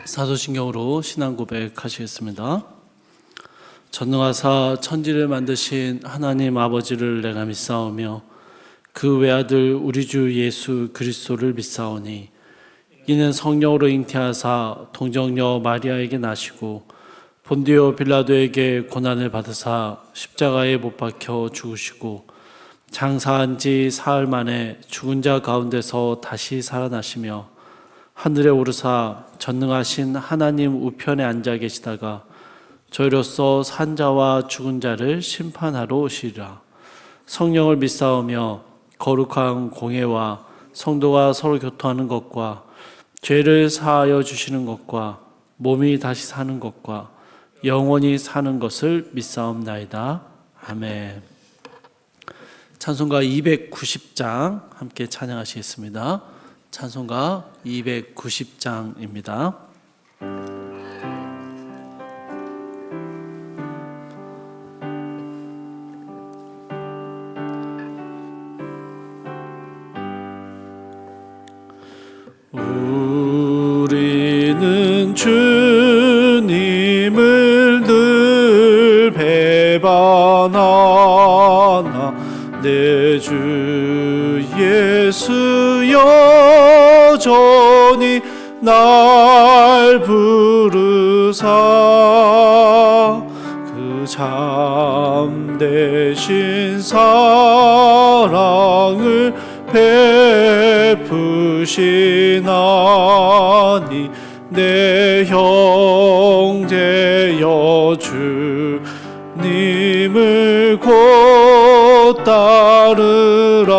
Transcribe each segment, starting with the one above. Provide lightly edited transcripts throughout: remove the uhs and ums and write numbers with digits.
사도신경으로 신앙 고백하시겠습니다. 전능하사 천지를 만드신 하나님 아버지를 내가 믿사오며 그 외아들 우리 주 예수 그리스도를 믿사오니 이는 성령으로 잉태하사 동정녀 마리아에게 나시고 본디오 빌라도에게 고난을 받으사 십자가에 못 박혀 죽으시고 장사한 지 사흘 만에 죽은 자 가운데서 다시 살아나시며 하늘에 오르사 전능하신 하나님 우편에 앉아 계시다가 저희로서 산 자와 죽은 자를 심판하러 오시리라. 성령을 믿사오며 거룩한 공회와 성도가 서로 교통하는 것과 죄를 사하여 주시는 것과 몸이 다시 사는 것과 영원히 사는 것을 믿사옵나이다. 아멘. 찬송가 290장 함께 찬양하시겠습니다. 찬송가 290장입니다. 우리는 주님을 늘 배반하나 내 주 예수 여전히 날 부르사 그 참되신 사랑을 베푸시나니 내 형제여 주님을 곧 따르라.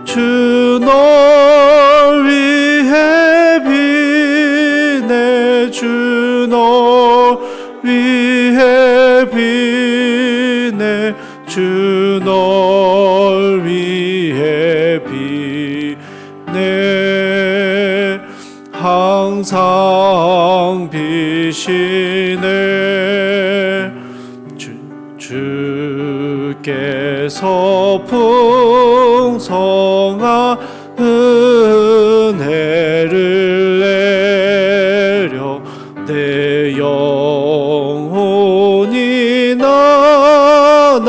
주 널 위해 비네 주 널 위해 비네 주 널 위해 비네 항상 비시네 주께서 풍성한 은혜를 내려 내 영혼이 나날이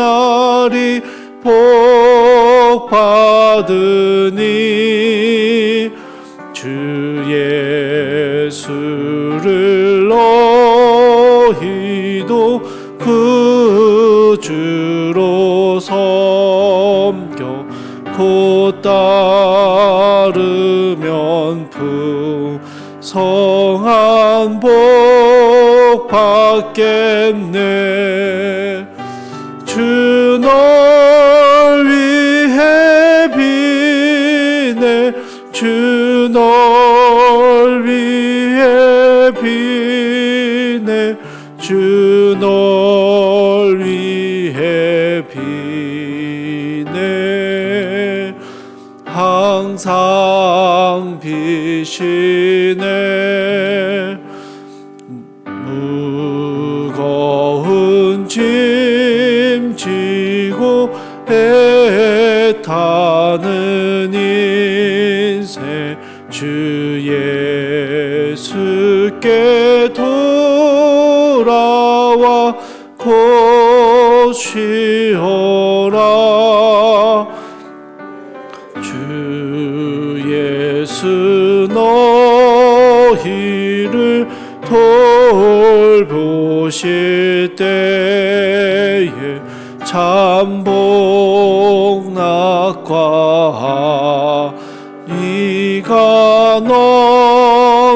복 받으니 주 예수를 너희도 그 주로 섬겨 곧 따르면 풍성한 복 받겠네. 주 널 위해 비네 주 널 위해 비네 주 널 위해 비네 항상 비시네. 무거운 짐 지고 애타는 인생 주 예수께 돌아와 곧 쉬어라. 주 예수 너희를 돌보실 때에 참복 낙과 네가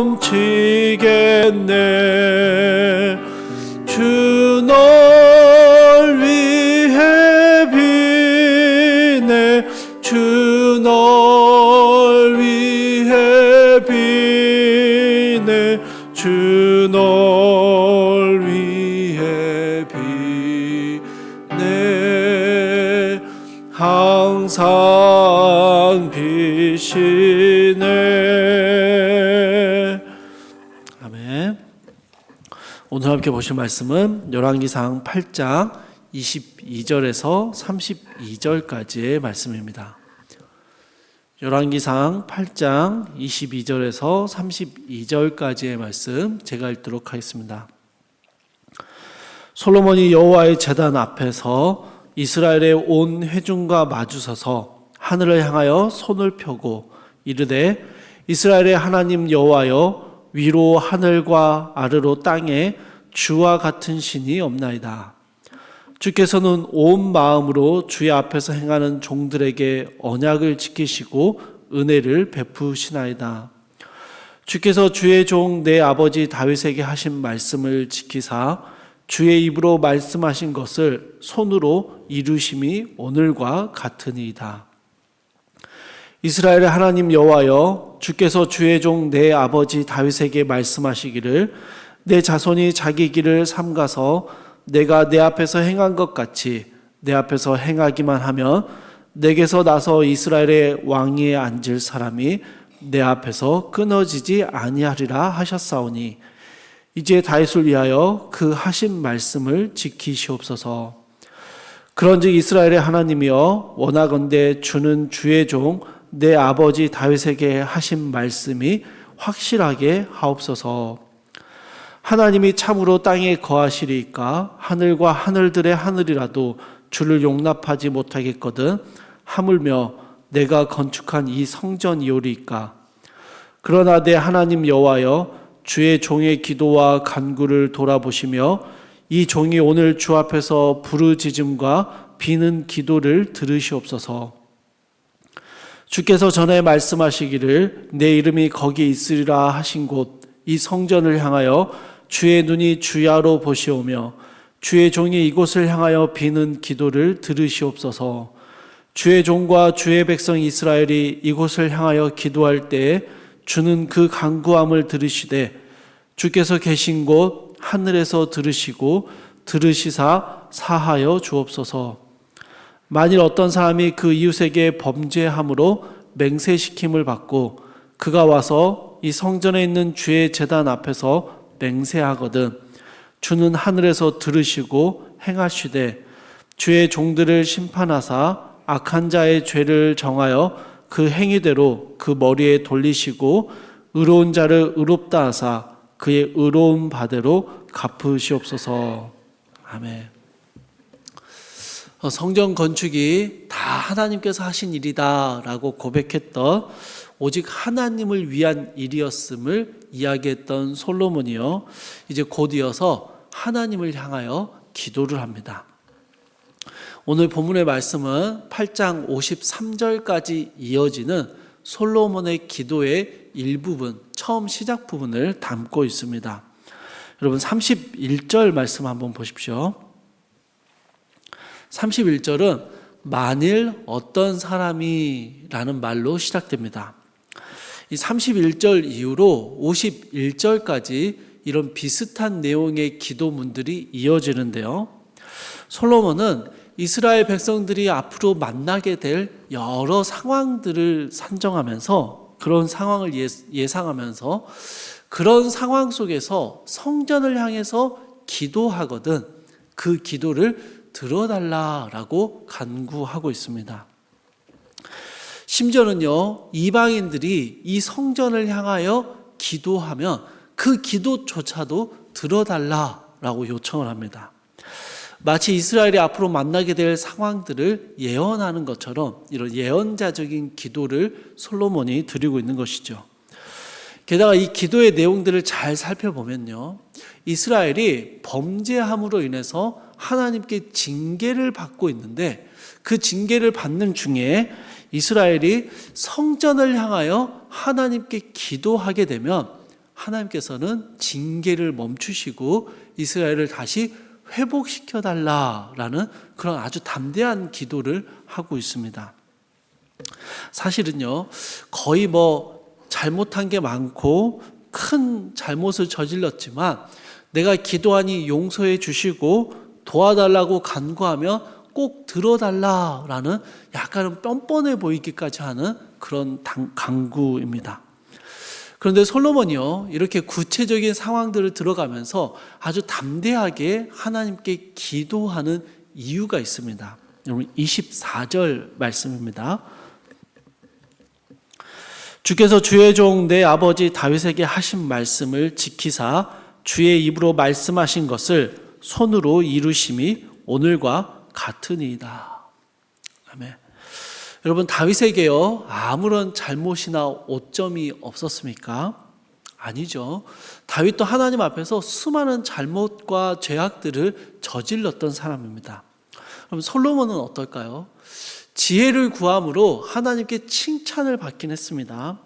넘치겠네. 주 널 위해 비네 주 널 위해 비네 주 널 위해 비네 항상 비시네. 아멘. 오늘 함께 보실 말씀은 열왕기상 8장 22절에서 32절까지의 말씀입니다. 열왕기상 8장 22절에서 32절까지의 말씀 제가 읽도록 하겠습니다. 솔로몬이 여호와의 제단 앞에서 이스라엘의 온 회중과 마주서서 하늘을 향하여 손을 펴고 이르되 이스라엘의 하나님 여호와여, 위로 하늘과 아래로 땅에 주와 같은 신이 없나이다. 주께서는 온 마음으로 주의 앞에서 행하는 종들에게 언약을 지키시고 은혜를 베푸시나이다. 주께서 주의 종 내 아버지 다윗에게 하신 말씀을 지키사 주의 입으로 말씀하신 것을 손으로 이루심이 오늘과 같으니이다. 이스라엘의 하나님 여호와여, 주께서 주의 종 내 아버지 다윗에게 말씀하시기를 내 자손이 자기 길을 삼가서 내가 내 앞에서 행한 것 같이 내 앞에서 행하기만 하면 내게서 나서 이스라엘의 왕위에 앉을 사람이 내 앞에서 끊어지지 아니하리라 하셨사오니 이제 다윗을 위하여 그 하신 말씀을 지키시옵소서. 그런즉 이스라엘의 하나님이여, 원하건대 주는 주의 종 내 아버지 다윗에게 하신 말씀이 확실하게 하옵소서. 하나님이 참으로 땅에 거하시리이까 하늘과 하늘들의 하늘이라도 주를 용납하지 못하겠거든 하물며 내가 건축한 이 성전이오리이까. 그러나 내 하나님 여호와여, 주의 종의 기도와 간구를 돌아보시며 이 종이 오늘 주 앞에서 부르짖음과 비는 기도를 들으시옵소서. 주께서 전에 말씀하시기를 내 이름이 거기 있으리라 하신 곳 이 성전을 향하여 주의 눈이 주야로 보시오며 주의 종이 이곳을 향하여 비는 기도를 들으시옵소서. 주의 종과 주의 백성 이스라엘이 이곳을 향하여 기도할 때에 주는 그 간구함을 들으시되 주께서 계신 곳 하늘에서 들으시고 들으시사 사하여 주옵소서. 만일 어떤 사람이 그 이웃에게 범죄함으로 맹세시킴을 받고 그가 와서 이 성전에 있는 주의 제단 앞에서 맹세하거든 주는 하늘에서 들으시고 행하시되 주의 종들을 심판하사 악한 자의 죄를 정하여 그 행위대로 그 머리에 돌리시고 의로운 자를 의롭다 하사 그의 의로운 바대로 갚으시옵소서. 아멘. 성전 건축이 다 하나님께서 하신 일이다 라고 고백했던 오직 하나님을 위한 일이었음을 이야기했던 솔로몬이요, 이제 곧 이어서 하나님을 향하여 기도를 합니다. 오늘 본문의 말씀은 8장 53절까지 이어지는 솔로몬의 기도의 일부분, 처음 시작 부분을 담고 있습니다. 여러분 31절 말씀 한번 보십시오. 31절은 만일 어떤 사람이 라는 말로 시작됩니다. 이 31절 이후로 51절까지 이런 비슷한 내용의 기도문들이 이어지는데요. 솔로몬은 이스라엘 백성들이 앞으로 만나게 될 여러 상황들을 산정하면서 그런 상황을 예상하면서 그런 상황 속에서 성전을 향해서 기도하거든 그 기도를 들어달라라고 간구하고 있습니다. 심지어는요, 이방인들이 이 성전을 향하여 기도하면 그 기도조차도 들어달라라고 요청을 합니다. 마치 이스라엘이 앞으로 만나게 될 상황들을 예언하는 것처럼 이런 예언자적인 기도를 솔로몬이 드리고 있는 것이죠. 게다가 이 기도의 내용들을 잘 살펴보면요, 이스라엘이 범죄함으로 인해서 하나님께 징계를 받고 있는데 그 징계를 받는 중에 이스라엘이 성전을 향하여 하나님께 기도하게 되면 하나님께서는 징계를 멈추시고 이스라엘을 다시 회복시켜 달라라는 그런 아주 담대한 기도를 하고 있습니다. 사실은요, 거의 잘못한 게 많고 큰 잘못을 저질렀지만 내가 기도하니 용서해 주시고 도와달라고 간구하며 꼭 들어달라라는 약간은 뻔뻔해 보이기까지 하는 그런 간구입니다. 그런데 솔로몬이요, 이렇게 구체적인 상황들을 들어가면서 아주 담대하게 하나님께 기도하는 이유가 있습니다. 여러분 24절 말씀입니다. 주께서 주의 종 내 아버지 다윗에게 하신 말씀을 지키사 주의 입으로 말씀하신 것을 손으로 이루심이 오늘과 같으니이다. 아멘. 여러분, 다윗에게요 아무런 잘못이나 오점이 없었습니까? 아니죠. 다윗도 하나님 앞에서 수많은 잘못과 죄악들을 저질렀던 사람입니다. 그럼 솔로몬은 어떨까요? 지혜를 구함으로 하나님께 칭찬을 받긴 했습니다.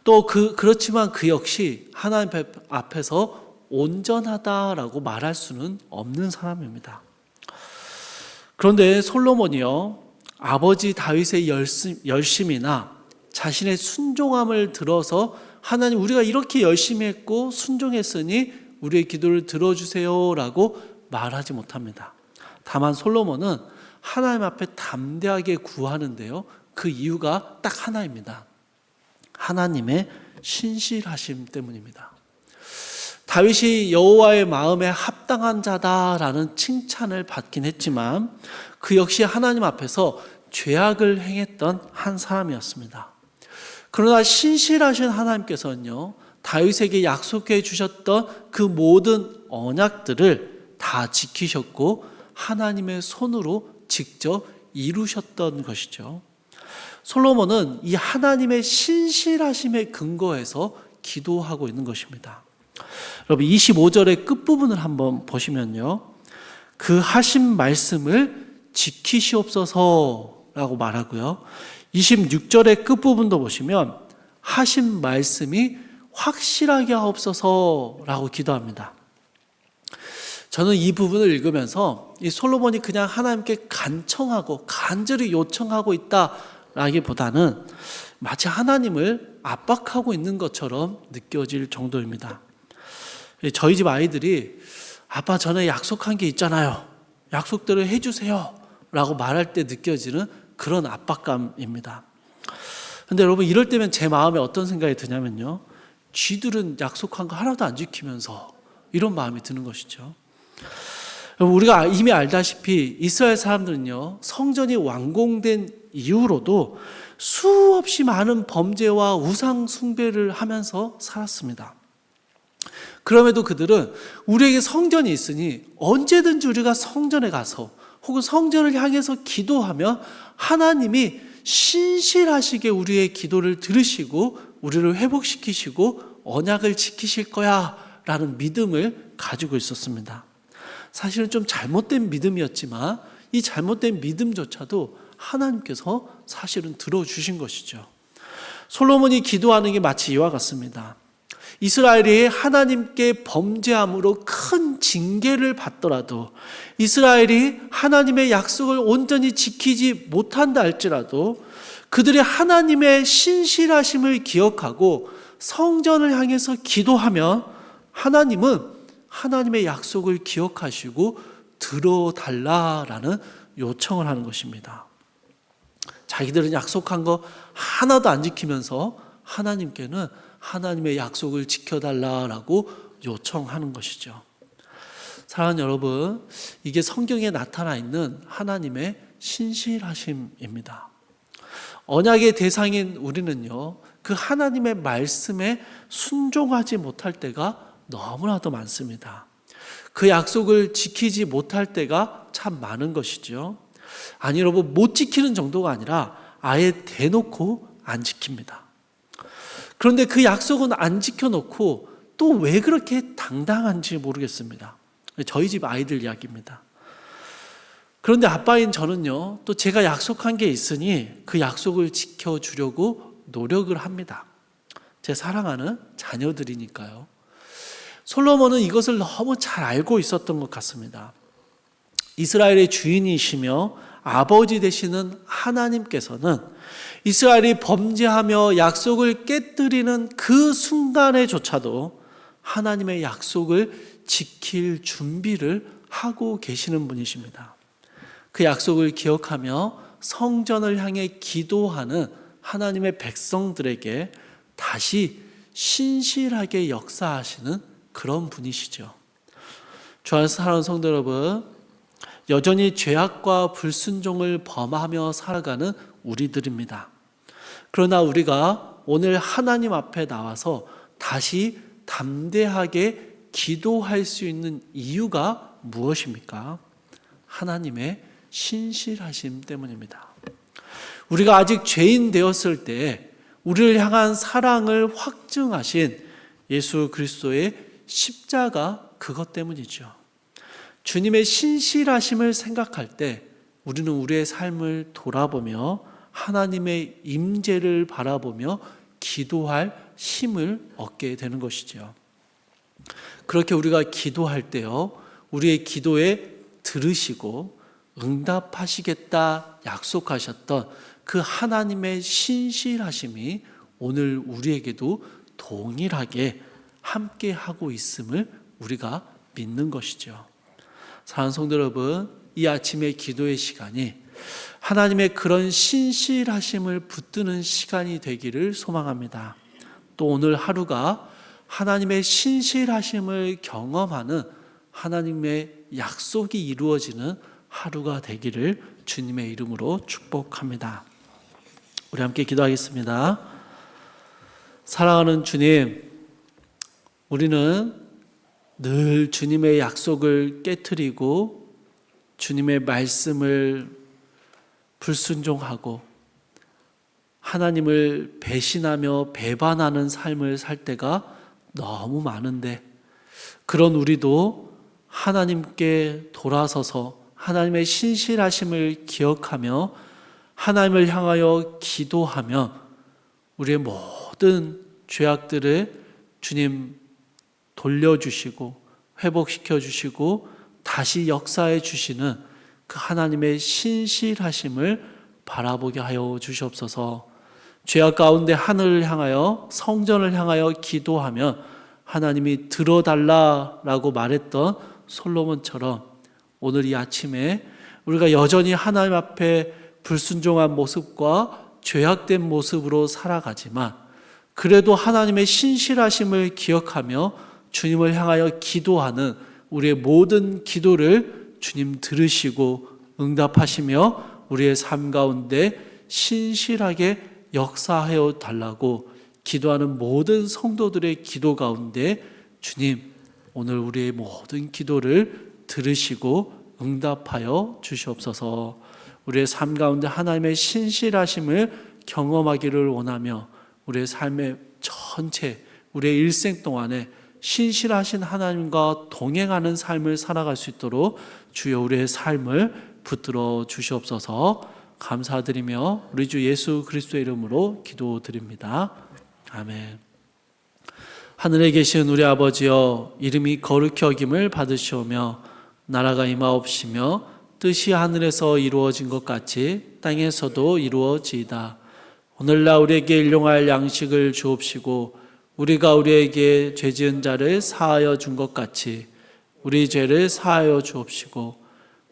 또 그렇지만 그 역시 하나님 앞에서 온전하다라고 말할 수는 없는 사람입니다. 그런데 솔로몬이요 아버지 다윗의 열심이나 자신의 순종함을 들어서 하나님, 우리가 이렇게 열심히 했고 순종했으니 우리의 기도를 들어주세요라고 말하지 못합니다. 다만 솔로몬은 하나님 앞에 담대하게 구하는데요, 그 이유가 딱 하나입니다. 하나님의 신실하심 때문입니다. 다윗이 여호와의 마음에 합당한 자다라는 칭찬을 받긴 했지만 그 역시 하나님 앞에서 죄악을 행했던 한 사람이었습니다. 그러나 신실하신 하나님께서는요 다윗에게 약속해 주셨던 그 모든 언약들을 다 지키셨고 하나님의 손으로 직접 이루셨던 것이죠. 솔로몬은 이 하나님의 신실하심에 근거해서 기도하고 있는 것입니다. 여러분 25절의 끝부분을 한번 보시면요, 그 하신 말씀을 지키시옵소서라고 말하고요, 26절의 끝부분도 보시면 하신 말씀이 확실하게 하옵소서라고 기도합니다. 저는 이 부분을 읽으면서 이 솔로몬이 그냥 하나님께 간청하고 간절히 요청하고 있다라기보다는 마치 하나님을 압박하고 있는 것처럼 느껴질 정도입니다. 저희 집 아이들이 아빠 전에 약속한 게 있잖아요, 약속대로 해주세요 라고 말할 때 느껴지는 그런 압박감입니다. 근데 여러분 이럴 때면 제 마음에 어떤 생각이 드냐면요, 쥐들은 약속한 거 하나도 안 지키면서, 이런 마음이 드는 것이죠. 우리가 이미 알다시피 이스라엘 사람들은요 성전이 완공된 이후로도 수없이 많은 범죄와 우상 숭배를 하면서 살았습니다. 그럼에도 그들은 우리에게 성전이 있으니 언제든지 우리가 성전에 가서 혹은 성전을 향해서 기도하면 하나님이 신실하시게 우리의 기도를 들으시고 우리를 회복시키시고 언약을 지키실 거야 라는 믿음을 가지고 있었습니다. 사실은 좀 잘못된 믿음이었지만 이 잘못된 믿음조차도 하나님께서 사실은 들어주신 것이죠. 솔로몬이 기도하는 게 마치 이와 같습니다. 이스라엘이 하나님께 범죄함으로 큰 징계를 받더라도, 이스라엘이 하나님의 약속을 온전히 지키지 못한다 할지라도 그들이 하나님의 신실하심을 기억하고 성전을 향해서 기도하면 하나님은 하나님의 약속을 기억하시고 들어달라라는 요청을 하는 것입니다. 자기들은 약속한 거 하나도 안 지키면서 하나님께는 하나님의 약속을 지켜달라라고 요청하는 것이죠. 사랑하는 여러분, 이게 성경에 나타나 있는 하나님의 신실하심입니다. 언약의 대상인 우리는요, 그 하나님의 말씀에 순종하지 못할 때가 너무나도 많습니다. 그 약속을 지키지 못할 때가 참 많은 것이죠. 아니 여러분, 못 지키는 정도가 아니라 아예 대놓고 안 지킵니다. 그런데 그 약속은 안 지켜놓고 또 왜 그렇게 당당한지 모르겠습니다. 저희 집 아이들 이야기입니다. 그런데 아빠인 저는요, 또 제가 약속한 게 있으니 그 약속을 지켜주려고 노력을 합니다. 제 사랑하는 자녀들이니까요. 솔로몬은 이것을 너무 잘 알고 있었던 것 같습니다. 이스라엘의 주인이시며 아버지 되시는 하나님께서는 이스라엘이 범죄하며 약속을 깨뜨리는 그 순간에조차도 하나님의 약속을 지킬 준비를 하고 계시는 분이십니다. 그 약속을 기억하며 성전을 향해 기도하는 하나님의 백성들에게 다시 신실하게 역사하시는 그런 분이시죠. 주 안에서 사랑하는 성도 여러분, 여전히 죄악과 불순종을 범하며 살아가는 우리들입니다. 그러나 우리가 오늘 하나님 앞에 나와서 다시 담대하게 기도할 수 있는 이유가 무엇입니까? 하나님의 신실하심 때문입니다. 우리가 아직 죄인 되었을 때 우리를 향한 사랑을 확증하신 예수 그리스도의 십자가, 그것 때문이죠. 주님의 신실하심을 생각할 때 우리는 우리의 삶을 돌아보며 하나님의 임재를 바라보며 기도할 힘을 얻게 되는 것이죠. 그렇게 우리가 기도할 때요, 우리의 기도에 들으시고 응답하시겠다 약속하셨던 그 하나님의 신실하심이 오늘 우리에게도 동일하게 함께하고 있음을 우리가 믿는 것이죠. 사랑하는 성도 여러분, 이 아침의 기도의 시간이 하나님의 그런 신실하심을 붙드는 시간이 되기를 소망합니다. 또 오늘 하루가 하나님의 신실하심을 경험하는, 하나님의 약속이 이루어지는 하루가 되기를 주님의 이름으로 축복합니다. 우리 함께 기도하겠습니다. 사랑하는 주님, 우리는 늘 주님의 약속을 깨트리고 주님의 말씀을 불순종하고 하나님을 배신하며 배반하는 삶을 살 때가 너무 많은데, 그런 우리도 하나님께 돌아서서 하나님의 신실하심을 기억하며 하나님을 향하여 기도하며 우리의 모든 죄악들을 주님 돌려주시고 회복시켜 주시고 다시 역사해 주시는 그 하나님의 신실하심을 바라보게 하여 주시옵소서. 죄악 가운데 하늘을 향하여, 성전을 향하여 기도하면 하나님이 들어달라라고 말했던 솔로몬처럼 오늘 이 아침에 우리가 여전히 하나님 앞에 불순종한 모습과 죄악된 모습으로 살아가지만 그래도 하나님의 신실하심을 기억하며 주님을 향하여 기도하는 우리의 모든 기도를 주님 들으시고 응답하시며 우리의 삶 가운데 신실하게 역사하여 달라고 기도하는 모든 성도들의 기도 가운데 주님, 오늘 우리의 모든 기도를 들으시고 응답하여 주시옵소서. 우리의 삶 가운데 하나님의 신실하심을 경험하기를 원하며 우리의 삶의 전체, 우리의 일생 동안에 신실하신 하나님과 동행하는 삶을 살아갈 수 있도록 주여 우리의 삶을 붙들어 주시옵소서. 감사드리며 우리 주 예수 그리스도의 이름으로 기도드립니다. 아멘. 하늘에 계신 우리 아버지여, 이름이 거룩히 여김을 받으시오며 나라가 임하옵시며 뜻이 하늘에서 이루어진 것 같이 땅에서도 이루어지이다. 오늘날 우리에게 일용할 양식을 주옵시고 우리가 우리에게 죄 지은 자를 사하여 준 것 같이 우리 죄를 사하여 주옵시고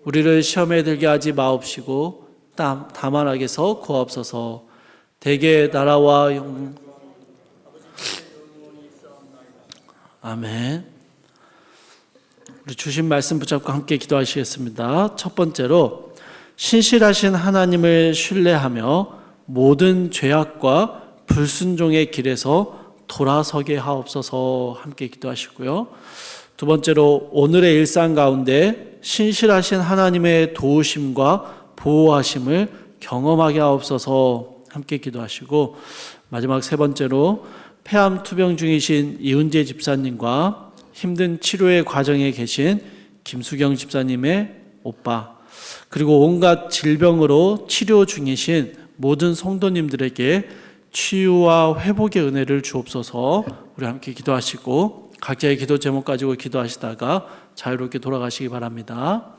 우리를 시험에 들게 하지 마옵시고 다만 악에서 구하옵소서. 대개 나라와 아멘. 우리 주신 말씀 붙잡고 함께 기도하시겠습니다. 첫 번째로, 신실하신 하나님을 신뢰하며 모든 죄악과 불순종의 길에서 돌아서게 하옵소서. 함께 기도하시고요. 두 번째로, 오늘의 일상 가운데 신실하신 하나님의 도우심과 보호하심을 경험하게 하옵소서. 함께 기도하시고, 마지막 세 번째로, 폐암 투병 중이신 이은재 집사님과 힘든 치료의 과정에 계신 김수경 집사님의 오빠, 그리고 온갖 질병으로 치료 중이신 모든 성도님들에게 치유와 회복의 은혜를 주옵소서. 우리 함께 기도하시고 각자의 기도 제목 가지고 기도하시다가 자유롭게 돌아가시기 바랍니다.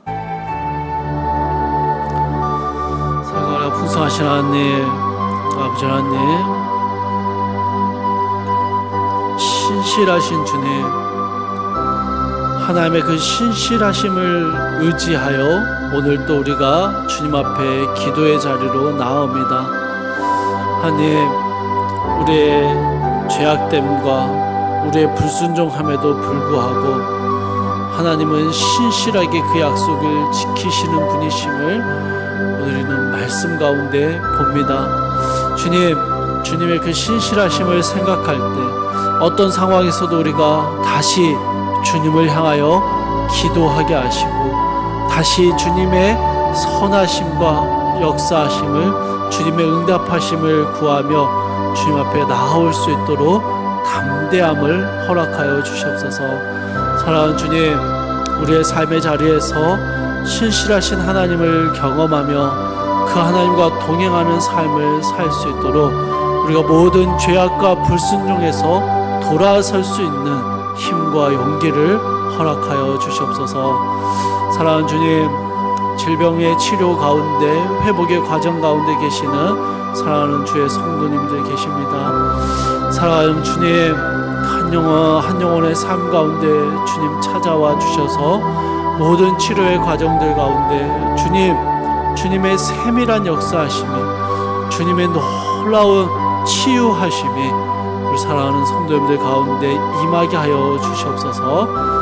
사랑하라 풍성하신 하나님, 아버지 하나님, 신실하신 주님, 하나님의 그 신실하심을 의지하여 오늘 또 우리가 주님 앞에 기도의 자리로 나옵니다. 하나님, 우리의 죄악됨과 우리의 불순종함에도 불구하고 하나님은 신실하게 그 약속을 지키시는 분이심을 오늘 우리는 말씀 가운데 봅니다. 주님, 주님의 그 신실하심을 생각할 때 어떤 상황에서도 우리가 다시 주님을 향하여 기도하게 하시고 다시 주님의 선하심과 역사하심을 주님의 응답하심을 구하며 주님 앞에 나아올 수 있도록 담대함을 허락하여 주시옵소서. 사랑하는 주님, 우리의 삶의 자리에서 신실하신 하나님을 경험하며 그 하나님과 동행하는 삶을 살 수 있도록 우리가 모든 죄악과 불순종에서 돌아설 수 있는 힘과 용기를 허락하여 주시옵소서. 사랑하는 주님, 질병의 치료 가운데 회복의 과정 가운데 계시는 사랑하는 주의 성도님들 계십니다. 사랑하는 주님, 한 영혼 한 영혼의 삶 가운데 주님 찾아와 주셔서 모든 치료의 과정들 가운데 주님의 세밀한 역사하심이, 주님의 놀라운 치유하심이 우리 사랑하는 성도님들 가운데 임하게 하여 주시옵소서.